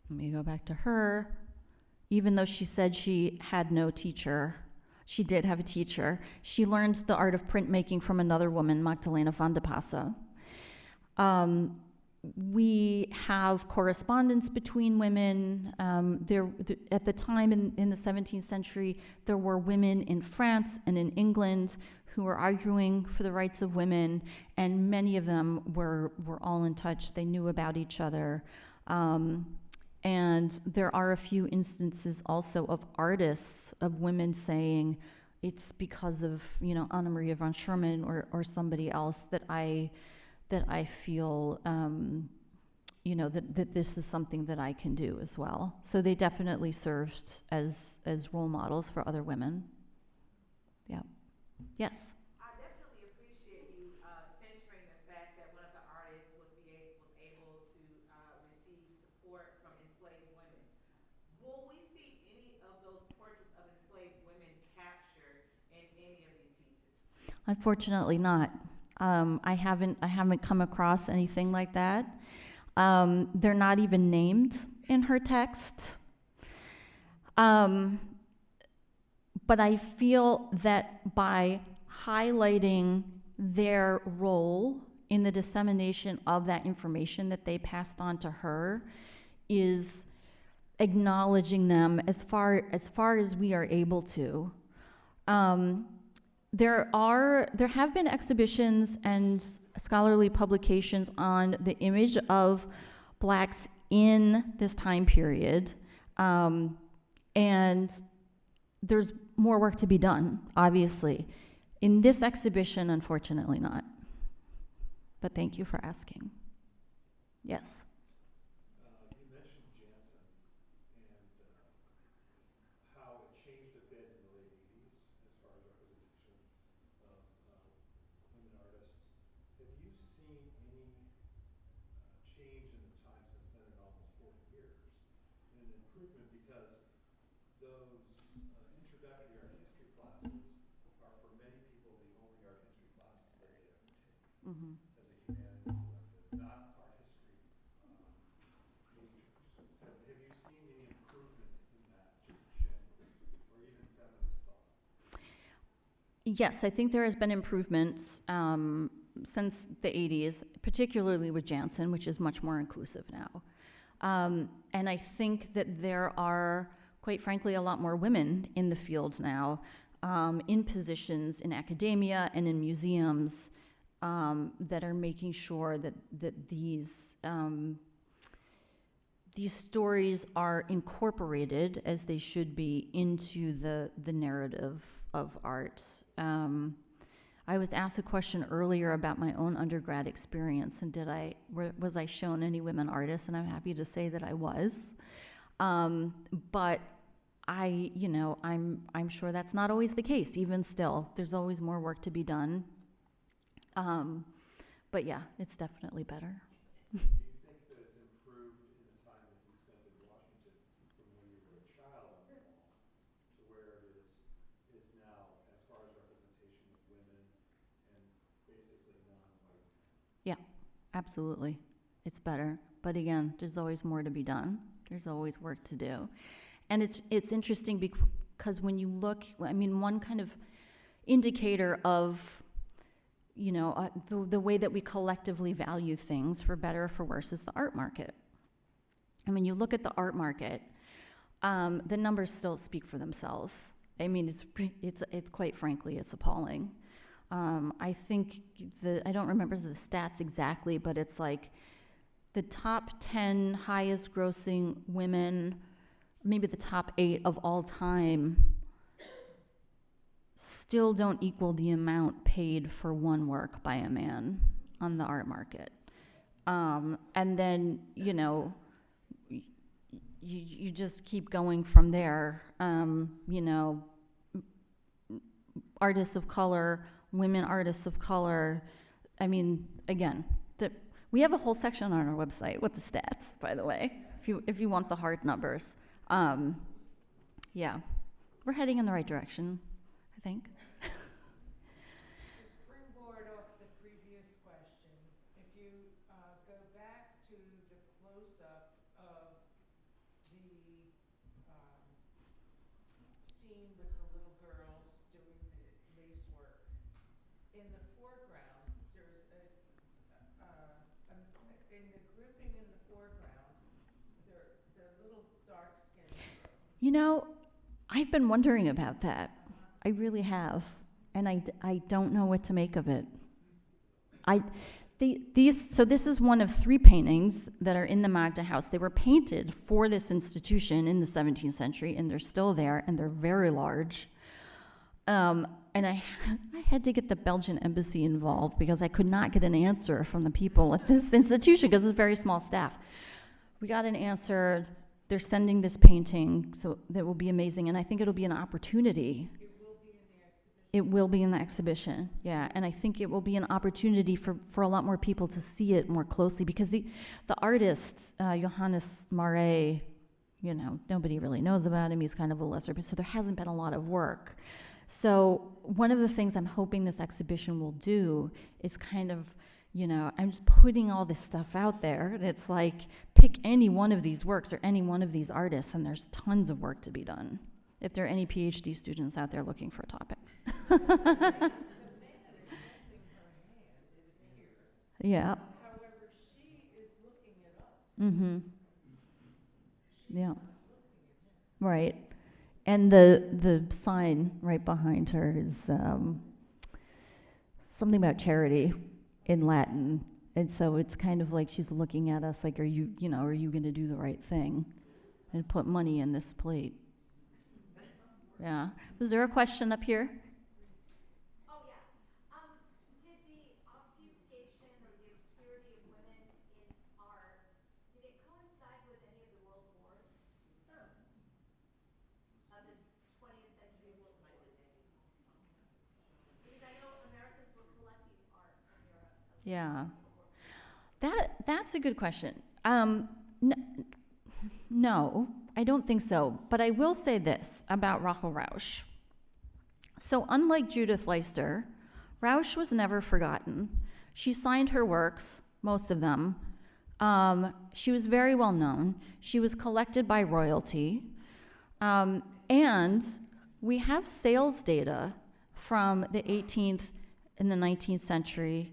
let me go back to her, even though she said she had no teacher, she did have a teacher. She learned the art of printmaking from another woman, Magdalena van de Passe. We have correspondence between women. At the time in the 17th century, there were women in France and in England who were arguing for the rights of women, and many of them were all in touch. They knew about each other. And there are a few instances also of artists, of women saying, it's because of, you know, Anna Maria von Schumann or somebody else that I feel, you know, that this is something that I can do as well. So they definitely served as role models for other women. Yeah. Yes. I definitely appreciate you centering the fact that one of the artists was able to receive support from enslaved women. Will we see any of those portraits of enslaved women captured in any of these pieces? Unfortunately not. I haven't come across anything like that. They're not even named in her text. But I feel that by highlighting their role in the dissemination of that information that they passed on to her, is acknowledging them as far as we are able to. There have been exhibitions and scholarly publications on the image of blacks in this time period, and there's more work to be done, obviously. In this exhibition, unfortunately not. But thank you for asking. Yes? You mentioned Jansen and how it changed a bit in the late 80s as far as representation of women artists. Have you seen any change in the time since then in almost 40 years? And an improvement because those introductory art history classes are for many people the only art history classes that they ever take Mm-hmm. as a humanities elective, not art history majors. So have you seen any improvement in that just generally, or even feminist thought? Yes, I think there has been improvements since the 80s, particularly with Jansen, which is much more inclusive now. And I think that there are, quite frankly, a lot more women in the field now, in positions in academia and in museums, that are making sure that these stories are incorporated, as they should be, into the narrative of art. I was asked a question earlier about my own undergrad experience, and was I shown any women artists? And I'm happy to say that I was. But I'm sure that's not always the case. Even still, there's always more work to be done. But yeah, it's definitely better. Do you think that it's improved in the time that you spent in Washington from when you were a child on the wall to where it is now as far as representation of women and basically non-white men? Yeah, absolutely. It's better. But again, there's always more to be done. There's always work to do. And it's interesting because when you look, one kind of indicator of the way that we collectively value things, for better or for worse, is the art market. And when you look at the art market, the numbers still speak for themselves. It's quite frankly, it's appalling. I think I don't remember the stats exactly, but it's like the top 10 highest grossing women, maybe the top 8 of all time, still don't equal the amount paid for one work by a man on the art market. And then, you just keep going from there. Artists of color, women artists of color. Again, we have a whole section on our website with the stats, by the way, if you want the hard numbers. Yeah, we're heading in the right direction, I think. To springboard off the previous question, if you go back to the close-up of the scene with the little girls doing the lace work, in the foreground, there's in the grouping in the foreground, the little dark-skinned girl. I've been wondering about that. I really have. And I don't know what to make of it. So this is one of 3 paintings that are in the Magda House. They were painted for this institution in the 17th century, and they're still there, and they're very large. And I had to get the Belgian embassy involved because I could not get an answer from the people at this institution because it's a very small staff. We got an answer. They're sending this painting, so that will be amazing, and I think it'll be an opportunity. It will be in the exhibition, yeah, and I think it will be an opportunity for a lot more people to see it more closely, because the artist, Johannes Mare, nobody really knows about him. He's kind of a lesser, so there hasn't been a lot of work. So one of the things I'm hoping this exhibition will do is kind of, I'm just putting all this stuff out there, and it's like, pick any one of these works or any one of these artists, and there's tons of work to be done, if there are any PhD students out there looking for a topic. Yeah. However, she is looking at us. Mm-hmm. Yeah. Right. And the sign right behind her is something about charity in Latin. And so it's kind of like she's looking at us like, are you going to do the right thing and put money in this plate? Yeah. Was there a question up here? Oh, yeah. Did the obfuscation or the obscurity of women in art, did it coincide with any of the world wars? Of the 20th century world wars? Because I know Americans were collecting art from Europe. Yeah. That's a good question. No, I don't think so. But I will say this about Rachel Rausch. So unlike Judith Leister, Rausch was never forgotten. She signed her works, most of them. She was very well known. She was collected by royalty. And we have sales data from the 18th and the 19th century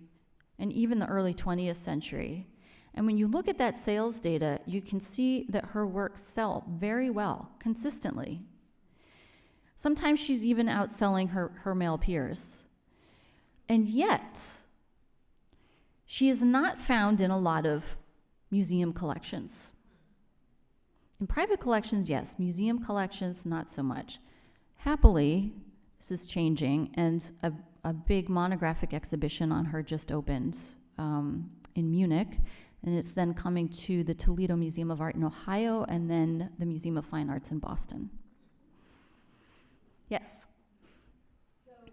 and even the early 20th century. And when you look at that sales data, you can see that her works sell very well, consistently. Sometimes she's even outselling her male peers. And yet, she is not found in a lot of museum collections. In private collections, yes. Museum collections, not so much. Happily, this is changing, and a big monographic exhibition on her just opened in Munich, and it's then coming to the Toledo Museum of Art in Ohio, and then the Museum of Fine Arts in Boston. Yes? So, I'm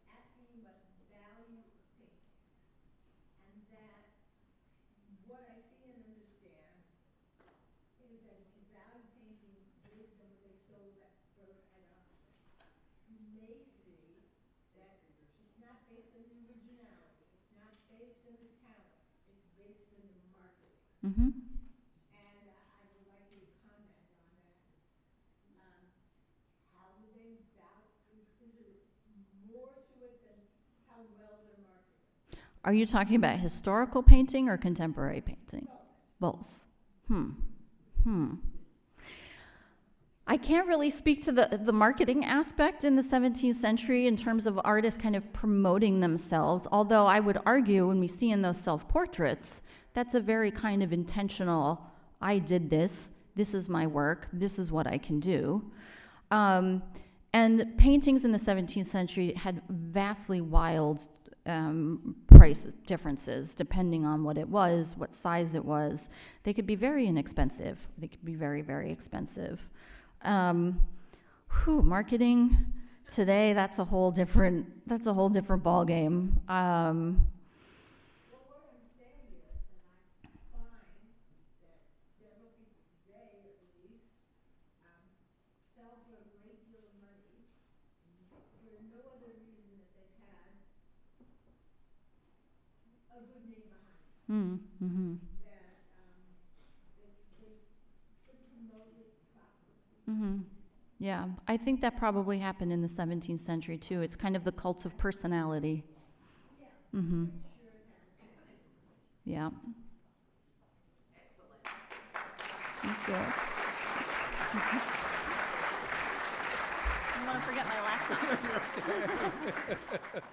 asking you about the value of painting, and that what I see and understand is that if you value paintings based on what they sold at auction, you may see that it's not based on the originality, it's not based on the talent, it's based on the marketing. Mm-hmm. And I would like you to comment on that. How do they doubt, is there more to it than how well they're marketed? Are you talking about historical painting or contemporary painting? Both. I can't really speak to the marketing aspect in the 17th century in terms of artists kind of promoting themselves, although I would argue when we see in those self-portraits, that's a very kind of intentional, I did this is my work, this is what I can do. And paintings in the 17th century had vastly wild price differences depending on what it was, what size it was. They could be very inexpensive. They could be very, very expensive. Marketing today, that's a whole different ball game. Well, what I'm saying is, and I find that several people today, at least, sell for a great deal of money for no other reason that they've had a good name behind it. Mm-hmm. That they could promote it properly. Mm-hmm. Yeah, I think that probably happened in the 17th century too. It's kind of the cult of personality. Yeah. Mm-hmm. Sure it has. Yeah. Excellent. Thank you. I don't want to forget my laptop.